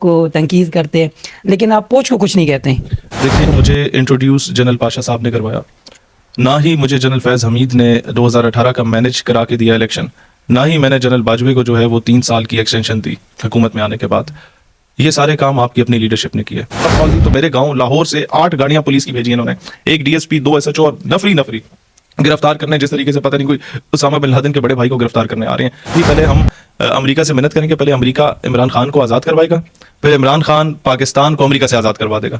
کو تنقید کرتے ہیں لیکن آپ پوچھ کو کچھ نہیں کہتے ہیں. دیکھیں, مجھے انٹروڈیوس جنرل پاشا صاحب نے کروایا, نہ ہی مجھے جنرل فیض حمید نے 2018 کا مینج کرا کے دیا الیکشن, نہ ہی میں نے جنرل باجوے کو جو ہے وہ 3 سال کی ایکسٹینشن دی حکومت میں آنے کے بعد. یہ سارے کام آپ کی اپنی لیڈرشپ نے کیے. تو میرے گاؤں لاہور سے 8 گاڑیاں پولیس کی بھیجی انہوں نے, ایک ڈی ایس پی, 2 SHO اور نفری گرفتار کرنے, جس طریقے سے پتہ نہیں کوئی اسامہ بن لادن کے بڑے بھائی کو گرفتار کرنے آ رہے ہیں. پہلے ہم امریکہ سے منت کریں گے, پہلے امریکہ عمران خان کو آزاد کروائے گا, پھر عمران خان پاکستان کو امریکہ سے آزاد کروا دے گا.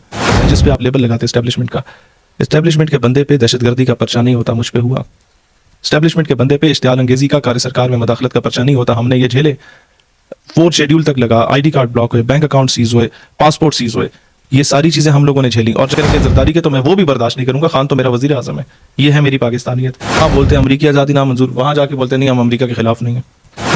جس پہ آپ لیبل لگاتے اسٹیبلشمنٹ کا, اسٹیبلشمنٹ کے بندے پہ دہشت گردی کا پرچہ نہیں ہوتا, مجھ پہ ہوا. اسٹیبلشمنٹ کے بندے پہ اشتعال انگیزی کا, کار سرکار میں مداخلت کا پرچہ نہیں ہوتا, ہم نے یہ جھیلے. 4 شیڈیول تک لگا, ID کارڈ بلاک ہوئے, بینک اکاؤنٹ سیز ہوئے, پاسپورٹ سیز ہوئے, یہ ساری چیزیں ہم لوگوں نے جھیلی. اور زرداری کے تو میں وہ بھی برداشت نہیں کروں گا, خان تو میرا وزیر اعظم ہے, یہ ہے میری پاکستانیت. آپ بولتے ہیں امریکی آزادی نامنظور, وہاں جا کے بولتے ہیں نہیں ہم امریکہ کے خلاف نہیں ہیں.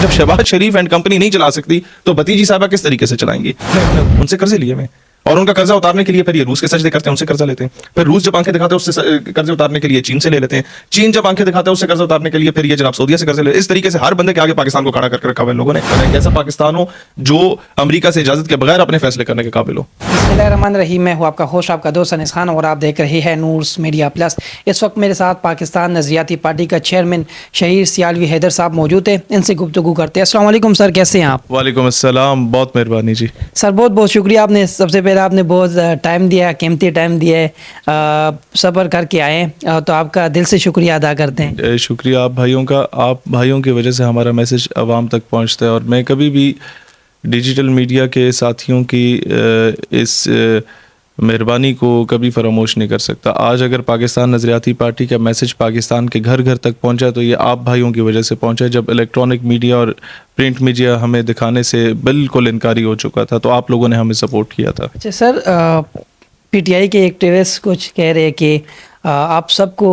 جب شہباز شریف اینڈ کمپنی نہیں چلا سکتی تو بھتیجی صاحبہ کس طریقے سے چلائیں گی؟ ان سے قرضے لیے میں, اور ان کا قرضہ اتارنے کے لیے پھر یہ روس کے سجدے کرتے ہیں, ان سے قرضہ لیتے ہیں. پھر روس جب آنکھیں دکھاتے ہیں اس سے قرضے اتارنے کے لیے چین سے لے لیتے ہیں, چین جب آنکھیں دکھاتے ہیں اس سے قرضہ اتارنے کے لیے پھر یہ جناب سعودیہ سے قرضے لیتے ہیں. اس طریقے سے ہر بندے کے آگے پاکستان کو کھڑا کر کے رکھا ہوا ہے لوگوں نے. ایک ایسا پاکستان ہو جو امریکہ سے اجازت کے بغیر اپنے فیصلے کرنے کے قابل ہو. بسم اللہ الرحمن الرحیم. میں ہوں آپ کا ہوسٹ, آپ کا دوست انس خان, اور آپ دیکھ رہے ہیں نورس میڈیا پلس. اس وقت میرے ساتھ پاکستان نظریاتی پارٹی کا چیئرمین شہیر سیالوی حیدر صاحب موجود ہیں, ان سے گفتگو کرتے ہیں. السلام علیکم سر, کیسے ہیں آپ؟ وعلیکم السلام, بہت مہربانی جی. سر بہت بہت شکریہ, آپ نے سب سے پہلے آپ نے بہت ٹائم دیا, قیمتی ٹائم دیا ہے, صبر کر کے آئے, تو آپ کا دل سے شکریہ ادا کرتے ہیں. شکریہ آپ بھائیوں کا, آپ بھائیوں کی وجہ سے ہمارا میسج عوام تک پہنچتا ہے, اور میں کبھی بھی ڈیجیٹل میڈیا کے ساتھیوں کی اس مہربانی کو کبھی فراموش نہیں کر سکتا. آج اگر پاکستان نظریاتی پارٹی کا میسج پاکستان کے گھر گھر تک پہنچا تو یہ آپ بھائیوں کی وجہ سے پہنچا. جب الیکٹرانک میڈیا اور پرنٹ میڈیا ہمیں دکھانے سے بالکل انکاری ہو چکا تھا تو آپ لوگوں نے ہمیں سپورٹ کیا تھا. اچھا سر, PTI کے ایکٹیوسٹ کچھ کہہ رہے کہ آپ سب کو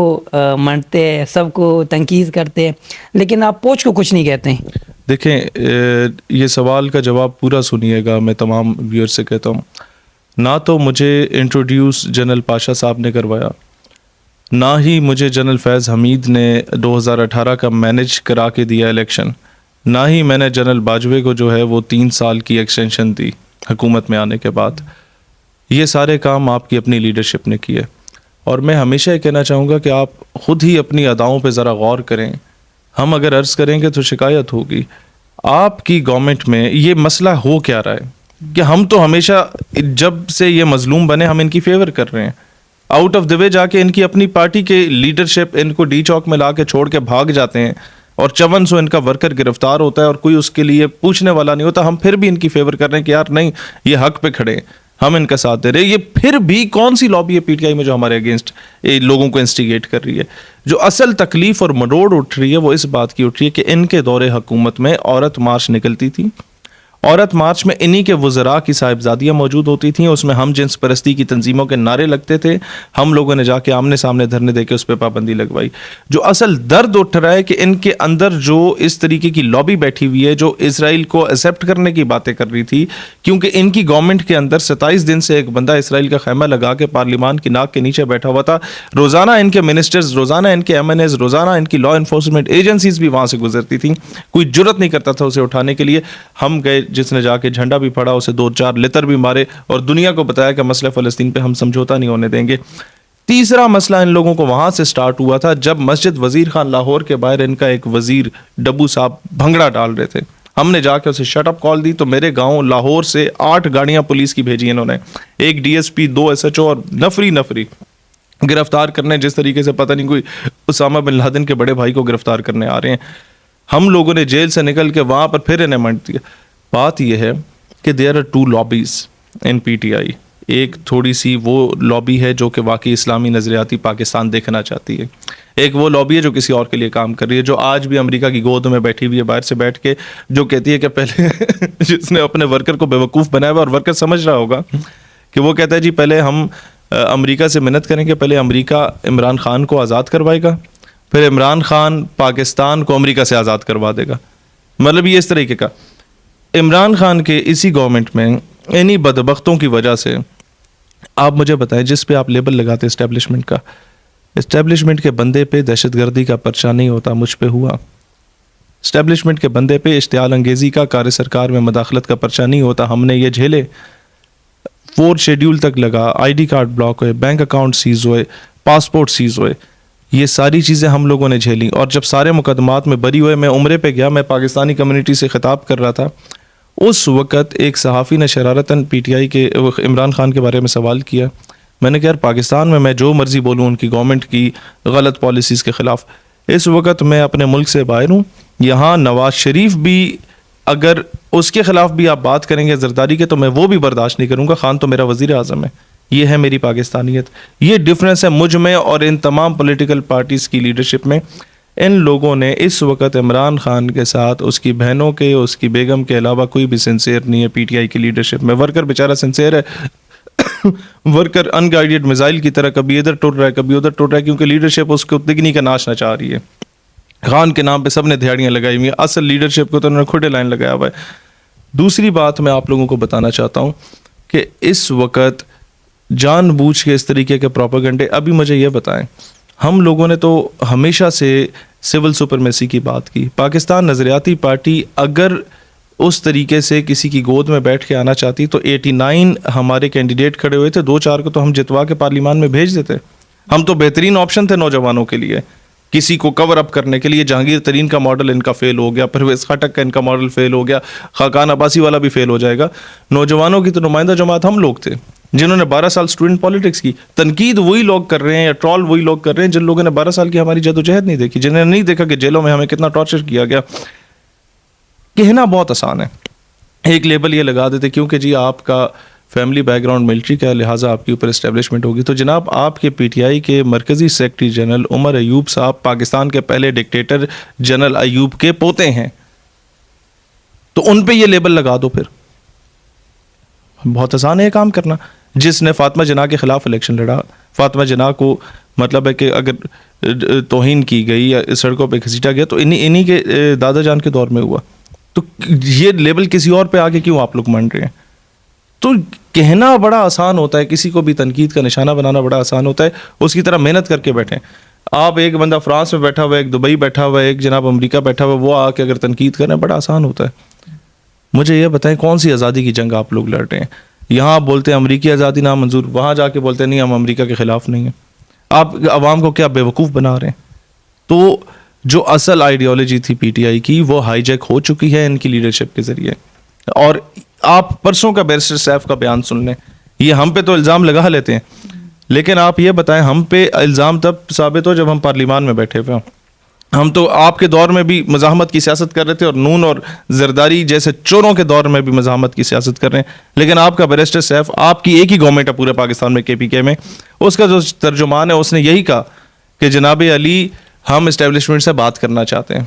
منتے ہیں, سب کو تنقید کرتے ہیں, لیکن آپ پوچھ کو کچھ نہیں کہتے ہیں. دیکھیں, یہ سوال کا جواب پورا سنیے گا. میں تمام ویور سے کہتا ہوں, نہ تو مجھے انٹروڈیوس جنرل پاشا صاحب نے کروایا, نہ ہی مجھے جنرل فیض حمید نے 2018 کا مینج کرا کے دیا الیکشن, نہ ہی میں نے جنرل باجوے کو جو ہے وہ 3 سال کی ایکسٹینشن دی حکومت میں آنے کے بعد. یہ سارے کام آپ کی اپنی لیڈرشپ نے کیے, اور میں ہمیشہ یہ کہنا چاہوں گا کہ آپ خود ہی اپنی اداؤں پہ ذرا غور کریں. ہم اگر عرض کریں گے تو شکایت ہوگی. آپ کی گورنمنٹ میں یہ مسئلہ ہو کیا رہا ہے کہ ہم تو ہمیشہ جب سے یہ مظلوم بنے ہم ان کی فیور کر رہے ہیں, آؤٹ آف دی وے جا کے ان کی اپنی پارٹی کے لیڈرشپ ان کو ڈی چوک میں لا کے چھوڑ کے بھاگ جاتے ہیں, اور 5400 ان کا ورکر گرفتار ہوتا ہے اور کوئی اس کے لیے پوچھنے والا نہیں ہوتا. ہم پھر بھی ان کی فیور کر رہے ہیں کہ یار نہیں, یہ حق پہ کھڑے, ہم ان کا ساتھ دے رہے ہیں. یہ پھر بھی کون سی لابی ہے PTI میں جو ہمارے اگینسٹ لوگوں کو انسٹیگیٹ کر رہی ہے؟ جو اصل تکلیف اور مروڑ اٹھ رہی ہے وہ اس بات کی اٹھ رہی ہے کہ ان کے دور حکومت میں عورت مارچ نکلتی تھی, عورت مارچ میں انہی کے وزراء کی صاحبزادیاں موجود ہوتی تھیں, اس میں ہم جنس پرستی کی تنظیموں کے نعرے لگتے تھے. ہم لوگوں نے جا کے آمنے سامنے دھرنے دے کے اس پہ پابندی لگوائی. جو اصل درد اٹھ رہا ہے کہ ان کے اندر جو اس طریقے کی لابی بیٹھی ہوئی ہے جو اسرائیل کو ایکسیپٹ کرنے کی باتیں کر رہی تھی, کیونکہ ان کی گورنمنٹ کے اندر 27 دن سے ایک بندہ اسرائیل کا خیمہ لگا کے پارلیمان کی ناک کے نیچے بیٹھا ہوا تھا. روزانہ ان کے منسٹرز, روزانہ ان کے MNAs, روزانہ ان کی لا انفورسمنٹ ایجنسیز بھی وہاں سے گزرتی تھیں. کوئی جرت نہیں کرتا تھا اسے اٹھانے کے لیے. ہم گئے, جس نے جا کے جھنڈا بھی پھڑا اسے 2-4 لتر بھی مارے, اور دنیا کو بتایا کہ مسئلہ فلسطین پہ ہم سمجھوتا نہیں ہونے دیں گے. تیسرا مسئلہ ان لوگوں کو وہاں سے سٹارٹ ہوا تھا جب مسجد وزیر خان لاہور کے باہر ان کا ایک وزیر ڈبو صاحب بھنگڑا ڈال رہے تھے. ہم نے جا کے اسے شٹ اپ کال دی تو میرے گاؤں لاہور سے 8 گاڑیاں پولیس کی بھیجی انہوں نے, ایک DSP, 2 SHO اور نفری گرفتار کرنے, جس طریقے سے پتہ نہیں کوئی اسامہ بن لادن کے بڑے بھائی کو گرفتار کرنے آ رہے ہیں. ہم لوگوں نے جیل سے نکل کے وہاں پر پھر انہیں منٹ دیا. بات یہ ہے کہ there are 2 lobbies in PTI. ایک تھوڑی سی وہ لابی ہے جو کہ واقعی اسلامی نظریاتی پاکستان دیکھنا چاہتی ہے, ایک وہ لابی ہے جو کسی اور کے لیے کام کر رہی ہے, جو آج بھی امریکہ کی گود میں بیٹھی ہوئی ہے باہر سے بیٹھ کے, جو کہتی ہے کہ پہلے جس نے اپنے ورکر کو بیوقوف بنایا ہوا, اور ورکر سمجھ رہا ہوگا کہ وہ کہتا ہے جی پہلے ہم امریکہ سے منت کریں گے, پہلے امریکہ عمران خان کو آزاد کروائے گا, پھر عمران خان پاکستان کو امریکہ سے آزاد کروا دے گا. مطلب یہ اس طریقے کا. عمران خان کے اسی گورنمنٹ میں انہی بدبختوں کی وجہ سے آپ مجھے بتائیں, جس پہ آپ لیبل لگاتے اسٹیبلشمنٹ کا, اسٹیبلشمنٹ کے بندے پہ دہشت گردی کا پرچہ نہیں ہوتا, مجھ پہ ہوا. اسٹیبلشمنٹ کے بندے پہ اشتعال انگیزی کا، کار سرکار میں مداخلت کا پرچہ نہیں ہوتا. ہم نے یہ جھیلے. 4 شیڈیول تک لگا، آئی ڈی کارڈ بلاک ہوئے، بینک اکاؤنٹ سیز ہوئے، پاسپورٹ سیز ہوئے. یہ ساری چیزیں ہم لوگوں نے جھیلیں. اور جب سارے مقدمات میں بری ہوئے، میں عمرے پہ گیا، میں پاکستانی کمیونٹی سے خطاب کر رہا تھا. اس وقت ایک صحافی نے شرارتاً پی ٹی آئی کے عمران خان کے بارے میں سوال کیا. میں نے کہا یار پاکستان میں جو مرضی بولوں ان کی گورنمنٹ کی غلط پالیسیز کے خلاف. اس وقت میں اپنے ملک سے باہر ہوں. یہاں نواز شریف بھی اگر اس کے خلاف بھی آپ بات کریں گے زرداری کے تو میں وہ بھی برداشت نہیں کروں گا. خان تو میرا وزیر اعظم ہے. یہ ہے میری پاکستانیت. یہ ڈفرینس ہے مجھ میں اور ان تمام پولیٹیکل پارٹیز کی لیڈرشپ میں. ان لوگوں نے اس وقت عمران خان کے ساتھ اس کی بہنوں کے، اس کی بیگم کے علاوہ کوئی بھی سنسیئر نہیں ہے پی ٹی آئی کی لیڈرشپ میں. ورکر بیچارہ سنسیئر ہے. ورکر ان گائیڈڈ میزائل کی طرح کبھی ادھر ٹوٹ رہا ہے کبھی ادھر ٹوٹ رہا ہے، کیونکہ لیڈرشپ اس کو دگنی کا ناچنا چاہ رہی ہے. خان کے نام پہ سب نے دھیاڑیاں لگائی ہوئی ہیں، اصل لیڈرشپ کو تو انہوں نے کھوٹے لائن لگایا ہوا ہے. دوسری بات میں آپ لوگوں کو بتانا چاہتا ہوں کہ اس وقت جان بوجھ کے اس طریقے کے پروپیگنڈے. ابھی مجھے یہ بتائیں، ہم لوگوں نے تو ہمیشہ سے سول سپرمیسی کی بات کی. پاکستان نظریاتی پارٹی اگر اس طریقے سے کسی کی گود میں بیٹھ کے آنا چاہتی تو 89 ہمارے کینڈیڈیٹ کھڑے ہوئے تھے، 2-4 کو تو ہم جتوا کے پارلیمان میں بھیج دیتے. ہم تو بہترین آپشن تھے نوجوانوں کے لیے، کسی کو کور اپ کرنے کے لیے. جہانگیر ترین کا ماڈل ان کا فیل ہو گیا، پرویز خٹک کا ان کا ماڈل فیل ہو گیا، خاقان عباسی والا بھی فیل ہو جائے گا. نوجوانوں کی تو نمائندہ جماعت ہم لوگ تھے جنہوں نے 12 سال اسٹوڈنٹ پالیٹکس کی. تنقید وہی لوگ کر رہے ہیں یا ٹرول وہی لوگ کر رہے ہیں جن لوگوں نے 12 سال کی ہماری جدوجہد نہیں دیکھی، جنہوں نے نہیں دیکھا کہ جیلوں میں ہمیں کتنا ٹارچر کیا گیا. کہنا بہت آسان ہے، ایک لیبل یہ لگا دیتے کیونکہ جی آپ کا فیملی بیک گراؤنڈ ملٹری کا ہے لہٰذا آپ کے اوپر اسٹیبلشمنٹ ہوگی. تو جناب آپ کے پی ٹی آئی کے مرکزی سیکرٹری جنرل عمر ایوب صاحب پاکستان کے پہلے ڈکٹیٹر جنرل ایوب کے پوتے ہیں، تو ان پہ یہ لیبل لگا دو. پھر بہت آسان ہے یہ کام کرنا. جس نے فاطمہ جناح کے خلاف الیکشن لڑا، فاطمہ جناح کو مطلب ہے کہ اگر توہین کی گئی یا سڑکوں پہ گھسیٹا گیا تو انہی کے دادا جان کے دور میں ہوا. تو یہ لیبل کسی اور پہ آگے کیوں آپ لوگ مان رہے ہیں؟ تو کہنا بڑا آسان ہوتا ہے، کسی کو بھی تنقید کا نشانہ بنانا بڑا آسان ہوتا ہے. اس کی طرح محنت کر کے بیٹھیں. آپ ایک بندہ فرانس میں بیٹھا ہوا ہے، ایک دبئی بیٹھا ہوا ہے، ایک جناب امریکہ بیٹھا ہوا ہے، وہ آ کے اگر تنقید کریں بڑا آسان ہوتا ہے. مجھے یہ بتائیں کون سی آزادی کی جنگ آپ لوگ لڑ رہے ہیں؟ یہاں آپ بولتے ہیں امریکی آزادی نامنظور، وہاں جا کے بولتے ہیں نہیں ہم امریکہ کے خلاف نہیں ہیں. آپ عوام کو کیا بے وقوف بنا رہے ہیں؟ تو جو اصل آئیڈیالوجی تھی پی ٹی آئی کی وہ ہائی جیک ہو چکی ہے ان کی لیڈرشپ کے ذریعے. اور آپ پرسوں کا بیرسٹر سیف کا بیان سن لیں. یہ ہم پہ تو الزام لگا لیتے ہیں، لیکن آپ یہ بتائیں ہم پہ الزام تب ثابت ہو جب ہم پارلیمان میں بیٹھے ہوئے ہوں. ہم تو آپ کے دور میں بھی مزاحمت کی سیاست کر رہے تھے اور نون اور زرداری جیسے چوروں کے دور میں بھی مزاحمت کی سیاست کر رہے ہیں. لیکن آپ کا بیرسٹر سیف، آپ کی ایک ہی گورنمنٹ ہے پورے پاکستان میں کے پی کے میں، اس کا جو ترجمان ہے اس نے یہی کہا کہ جناب علی ہم اسٹیبلشمنٹ سے بات کرنا چاہتے ہیں.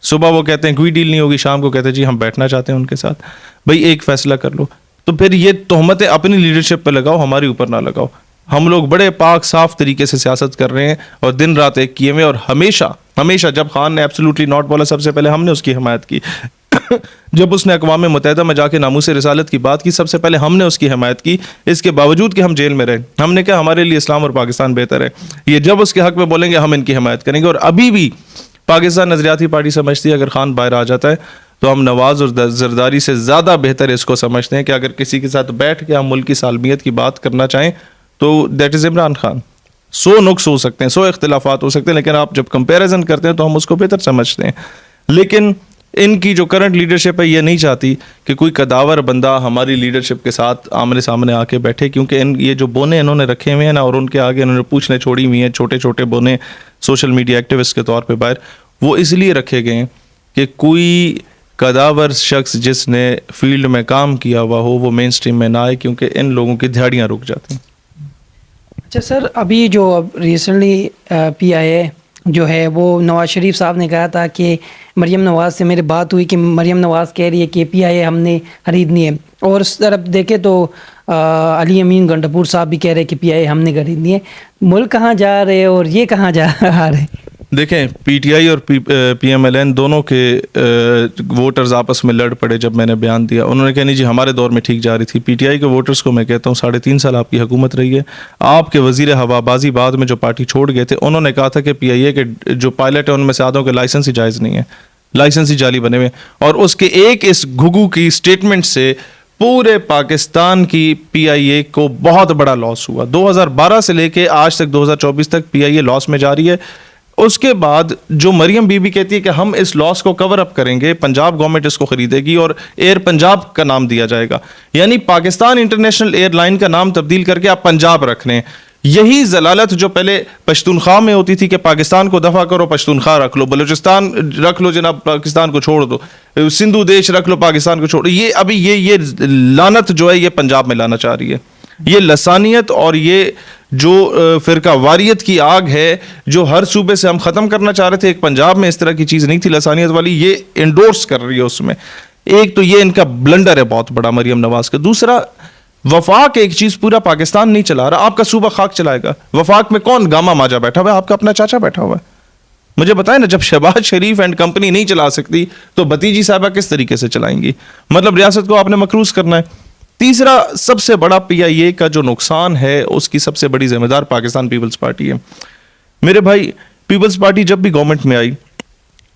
صبح وہ کہتے ہیں کوئی ڈیل نہیں ہوگی، شام کو کہتے ہیں جی ہم بیٹھنا چاہتے ہیں ان کے ساتھ. بھائی ایک فیصلہ کر لو. تو پھر یہ تہمتیں اپنی لیڈرشپ پہ لگاؤ، ہماری اوپر نہ لگاؤ. ہم لوگ بڑے پاک صاف طریقے سے سیاست کر رہے ہیں اور دن رات ایک کیے ہوئے. اور ہمیشہ جب خان نے ایبسولوٹلی ناٹ بولا سب سے پہلے ہم نے اس کی حمایت کی. جب اس نے اقوام متحدہ میں جا کے ناموس رسالت کی بات کی سب سے پہلے ہم نے اس کی حمایت کی. اس کے باوجود کہ ہم جیل میں رہے ہم نے کہا ہمارے لیے اسلام اور پاکستان بہتر ہے. یہ جب اس کے حق میں بولیں گے ہم ان کی حمایت کریں گے. اور ابھی بھی پاکستان نظریاتی پارٹی سمجھتی ہے اگر خان باہر آ جاتا ہے تو ہم نواز اور زرداری سے زیادہ بہتر اس کو سمجھتے ہیں کہ اگر کسی کے ساتھ بیٹھ کے ہم ملک کی سالمیت کی بات کرنا چاہیں تو دیٹ از عمران خان. 100 نقص ہو سکتے ہیں، 100 اختلافات ہو سکتے ہیں، لیکن آپ جب کمپیریزن کرتے ہیں تو ہم اس کو بہتر سمجھتے ہیں. لیکن ان کی جو کرنٹ لیڈرشپ ہے یہ نہیں چاہتی کہ کوئی قداور بندہ ہماری لیڈرشپ کے ساتھ آمنے سامنے آ کے بیٹھے، کیونکہ یہ جو بونے انہوں نے رکھے ہوئے ہیں نا اور ان کے آگے انہوں نے پوچھنے چھوڑی ہوئی ہیں چھوٹے چھوٹے بونے سوشل میڈیا ایکٹیوسٹ کے طور پہ باہر، وہ اس لیے رکھے گئے ہیں کہ کوئی قداور شخص جس نے فیلڈ میں کام کیا ہوا ہو وہ مین سٹریم میں نہ آئے، کیونکہ ان لوگوں کی دھاڑیاں رک جاتی ہیں. اچھا سر، ابھی جو ریسنٹلی پی آئی اے جو ہے وہ نواز شریف صاحب نے کہا تھا کہ مریم نواز سے میری بات ہوئی کہ مریم نواز کہہ رہی ہے کہ پی آئی اے ہم نے خریدنی ہے، اور اس طرف دیکھیں تو علی امین گنڈپور صاحب بھی کہہ رہے کہ پی آئی اے ہم نے خریدنی ہے. ملک کہاں جا رہے اور یہ کہاں جا رہے؟ دیکھیں پی ٹی آئی اور پی ایم ایل این دونوں کے ووٹرز آپس میں لڑ پڑے. جب میں نے بیان دیا انہوں نے کہا نہیں جی ہمارے دور میں ٹھیک جا رہی تھی. پی ٹی آئی کے ووٹرز کو میں کہتا ہوں 3.5 سال آپ کی حکومت رہی ہے. آپ کے وزیر ہوا بازی بعد میں جو پارٹی چھوڑ گئے تھے انہوں نے کہا تھا کہ پی آئی اے کے جو پائلٹ ہیں ان میں سے آدھوں کے لائسنس ہی جائز نہیں ہے. لائسنس ہی جعلی بنے ہوئے ہیں. اور اس کے ایک اس گھگو کی اسٹیٹمنٹ سے پورے پاکستان کی پی آئی اے کو بہت بڑا لاس ہوا. 2012 سے لے کے آج تک 2024 تک پی آئی اے لاس میں جاری ہے. اس کے بعد جو مریم بی بی کہتی ہے کہ ہم اس لاس کو کور اپ کریں گے, پنجاب گورنمنٹ اس کو خریدے گی اور ایئر پنجاب کا نام دیا جائے گا, یعنی پاکستان انٹرنیشنل ایئر لائن کا نام تبدیل کر کے آپ پنجاب رکھ لیں. یہی ضلالت جو پہلے پشتونخوا میں ہوتی تھی کہ پاکستان کو دفع کرو پشتونخوا رکھ لو, بلوچستان رکھ لو جناب پاکستان کو چھوڑ دو, سندھو دیش رکھ لو پاکستان کو چھوڑ دو, یہ ابھی یہ لعنت جو ہے یہ پنجاب میں لانا چاہ رہی ہے. یہ لسانیت اور یہ جو فرقہ واریت کی آگ ہے جو ہر صوبے سے ہم ختم کرنا چاہ رہے تھے, ایک پنجاب میں اس طرح کی چیز نہیں تھی لسانیت والی, یہ انڈورس کر رہی ہے اس میں. ایک تو یہ ان کا بلنڈر ہے بہت بڑا مریم نواز کا. دوسرا, وفاق ایک چیز پورا پاکستان نہیں چلا رہا, آپ کا صوبہ خاک چلائے گا. وفاق میں کون گاما ماجا بیٹھا ہوا ہے؟ آپ کا اپنا چاچا بیٹھا ہوا ہے. مجھے بتائیں نا, جب شہباز شریف اینڈ کمپنی نہیں چلا سکتی تو بھتیجی صاحبہ کس طریقے سے چلائیں گی؟ مطلب ریاست کو آپ نے مقروض کرنا ہے. تیسرا سب سے بڑا پی آئی اے کا جو نقصان ہے اس کی سب سے بڑی ذمہ دار پاکستان پیپلز پارٹی ہے. میرے بھائی, پیپلز پارٹی جب بھی گورنمنٹ میں آئی,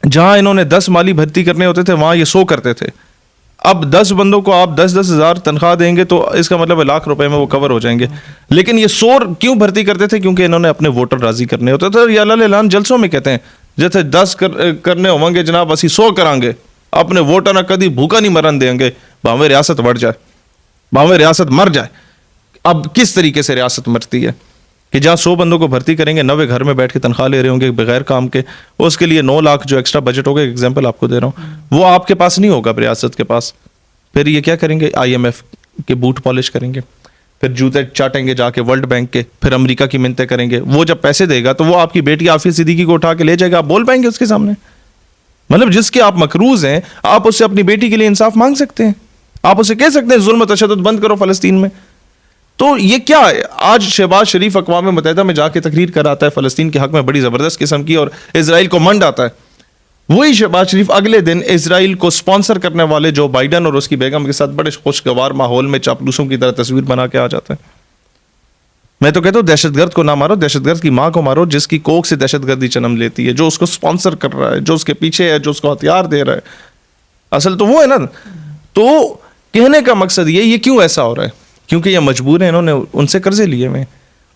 جہاں انہوں نے 10 مالی بھرتی کرنے ہوتے تھے وہاں یہ 100 کرتے تھے. اب 10 بندوں کو آپ 10-10 ہزار تنخواہ دیں گے تو اس کا مطلب ہے لاکھ روپے میں وہ کور ہو جائیں گے. لیکن یہ 100 کیوں بھرتی کرتے تھے؟ کیونکہ انہوں نے اپنے ووٹر راضی کرنے ہوتے تھے. یہ اللہ اعلان جلسوں میں کہتے ہیں جیسے 10 کرنے ہوں گے جناب اسی 100 کریں گے, اپنے ووٹر نہ کدی بھوکا نہیں مرن دیں گے, بھاویں ریاست بڑھ جائے بھاویں ریاست مر جائے. اب کس طریقے سے ریاست مرتی ہے کہ جہاں 100 بندوں کو بھرتی کریں گے, 90 گھر میں بیٹھ کے تنخواہ لے رہے ہوں گے بغیر کام کے, اس کے لیے 9 لاکھ جو ایکسٹرا بجٹ ہوگا, ایگزامپل آپ کو دے رہا ہوں, وہ آپ کے پاس نہیں ہوگا ریاست کے پاس. پھر یہ کیا کریں گے؟ آئی ایم ایف کے بوٹ پالش کریں گے, پھر جوتے چاٹیں گے جا کے ورلڈ بینک کے, پھر امریکہ کی منتیں کریں گے. وہ جب پیسے دے گا تو وہ آپ کی بیٹی عافیہ صدیقی کو اٹھا کے لے جائے گا, آپ بول پائیں گے اس کے سامنے؟ مطلب جس کے آپ مقروض ہیں, آپ اس سے اپنی بیٹی کے لیے انصاف مانگ سکتے ہیں؟ آپ اسے کہہ سکتے ہیں ظلم و تشدد بند کرو فلسطین میں؟ تو یہ کیا ہے؟ آج شہباز شریف اقوام متحدہ میں جا کے تقریر کراتا ہے فلسطین کے حق میں بڑی زبردست قسم کی, اور اسرائیل کو منڈ آتا ہے. وہی شہباز شریف اگلے دن اسرائیل کو سپانسر کرنے والے جو بائیڈن اور اس کی بیگم کے ساتھ بڑے خوشگوار ماحول میں چاپلوسوں کی طرح تصویر بنا کے آ جاتا ہے. میں تو کہتا ہوں دہشت گرد کو نہ مارو, دہشت گرد کی ماں کو مارو جس کی کوکھ سے دہشت گردی جنم لیتی ہے, جو اس کو سپانسر کر رہا ہے, جو اس کے پیچھے ہے, جو اس کو ہتھیار دے رہا ہے. اصل تو وہ ہے نا. تو کہنے کا مقصد یہ کیوں ایسا ہو رہا ہے؟ کیونکہ یہ مجبور ہیں, انہوں نے ان سے قرضے لیے ہوئے,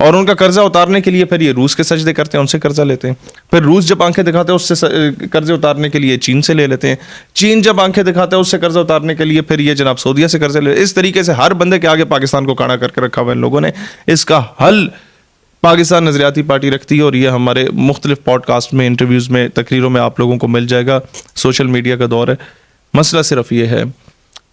اور ان کا قرضہ اتارنے کے لیے پھر یہ روس کے سجدے کرتے ہیں, ان سے قرضہ لیتے ہیں. پھر روس جب آنکھیں دکھاتے ہیں اس سے قرضے اتارنے کے لیے چین سے لے لیتے ہیں. چین جب آنکھیں دکھاتا ہے اس سے قرضہ اتارنے کے لیے پھر یہ جناب سعودیہ سے قرضے لے. اس طریقے سے ہر بندے کے آگے پاکستان کو کھڑا کر کے رکھا ہوا ہے ان لوگوں نے. اس کا حل پاکستان نظریاتی پارٹی رکھتی ہے, اور یہ ہمارے مختلف پوڈ کاسٹ میں, انٹرویوز میں, تقریروں میں آپ لوگوں کو مل جائے گا. سوشل میڈیا کا دور ہے. مسئلہ صرف یہ ہے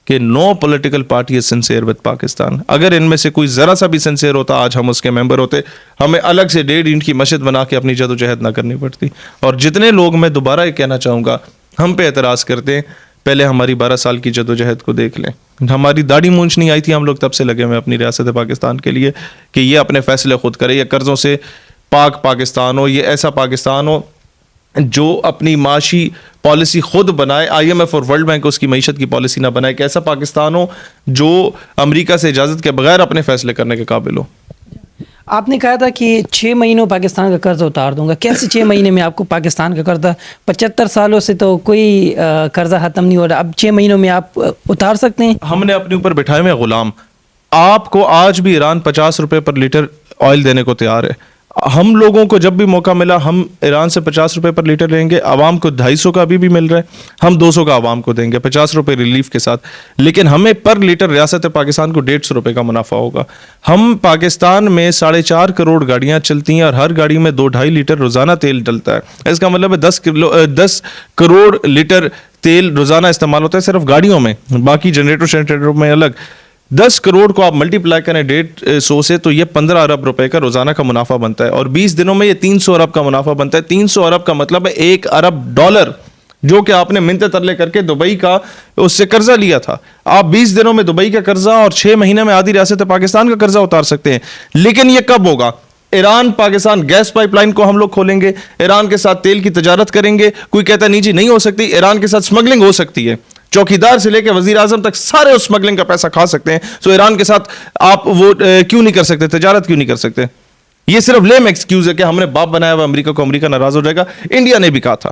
کہ no political party is sincere with Pakistan. اگر ان میں سے کوئی ذرا سا بھی سنسیئر ہوتا آج ہم اس کے ممبر ہوتے, ہمیں الگ سے 1.5 اینٹ کی مسجد بنا کے اپنی جد و جہد نہ کرنی پڑتی. اور جتنے لوگ, میں دوبارہ یہ کہنا چاہوں گا, ہم پہ اعتراض کرتے ہیں, پہلے ہماری 12 سال کی جد و جہد کو دیکھ لیں. ہماری داڑھی مونچھ نہیں آئی تھی, ہم لوگ تب سے لگے ہوئے اپنی ریاست پاکستان کے لیے کہ یہ اپنے فیصلے خود کرے, یہ قرضوں سے پاک پاکستان ہو, یہ ایسا پاکستان ہو جو اپنی معاشی پالیسی خود بنائے. آئی ایم ایف اور ورلڈ بینک اس کی معیشت کی پالیسی نہ بنائے. کہ ایسا پاکستان ہو جو امریکہ سے اجازت کے بغیر اپنے فیصلے کرنے کے قابل ہو. آپ نے کہا تھا کہ 6 مہینوں پاکستان کا قرض اتار دوں گا. کیسے 6 مہینے میں آپ کو پاکستان کا قرضہ؟ 75 سالوں سے تو کوئی قرضہ ختم نہیں ہو رہا, اب 6 مہینوں میں آپ اتار سکتے ہیں؟ ہم نے اپنے اوپر بٹھائے ہوئے غلام. آپ کو آج بھی ایران 50 روپے پر لیٹر آئل دینے کو تیار ہے. ہم لوگوں کو جب بھی موقع ملا ہم ایران سے 50 روپے پر لیٹر لیں گے. عوام کو 250 کا ابھی بھی مل رہا ہے, ہم 200 کا عوام کو دیں گے 50 روپے ریلیف کے ساتھ. لیکن ہمیں پر لیٹر ریاست پاکستان کو 150 روپے کا منافع ہوگا. ہم پاکستان میں 4.5 کروڑ گاڑیاں چلتی ہیں اور ہر گاڑی میں 2-2.5 لیٹر روزانہ تیل ڈلتا ہے. اس کا مطلب ہے 10 کروڑ لیٹر تیل روزانہ استعمال ہوتا ہے صرف گاڑیوں میں, باقی جنریٹر میں الگ. 10 کروڑ کو آپ ملٹی پلائی کریں 150 سے تو یہ 15 ارب روپے کا روزانہ کا منافع بنتا ہے, اور 20 دنوں میں یہ 300 ارب کا منافع بنتا ہے. 300 ارب کا مطلب ہے 1 ارب ڈالر جو کہ آپ نے منتے ترلے کر کے دبئی کا اس سے قرضہ لیا تھا. آپ 20 دنوں میں دبئی کا قرضہ اور 6 مہینے میں آدھی ریاست پاکستان کا قرضہ اتار سکتے ہیں. لیکن یہ کب ہوگا؟ Iran Pakistan gas pipe line کو ہم لوگ کھولیں گے, ایران کے ساتھ تیل کی تجارت کریں گے. کوئی کہتا نہیں جی نہیں ہو سکتی, ایران کے ساتھ اسمگلنگ ہو سکتی ہے. چوکیدار سے لے کے وزیر اعظم تک سارے اس اسمگلنگ کا پیسہ کھا سکتے ہیں. تو ایران کے ساتھ آپ وہ کیوں نہیں کر سکتے, تجارت کیوں نہیں کر سکتے؟ یہ صرف لیم ایکسکیوز ہے کہ ہم نے باپ بنایا ہوا امریکہ کو, امریکہ ناراض ہو جائے گا. انڈیا نے بھی کہا تھا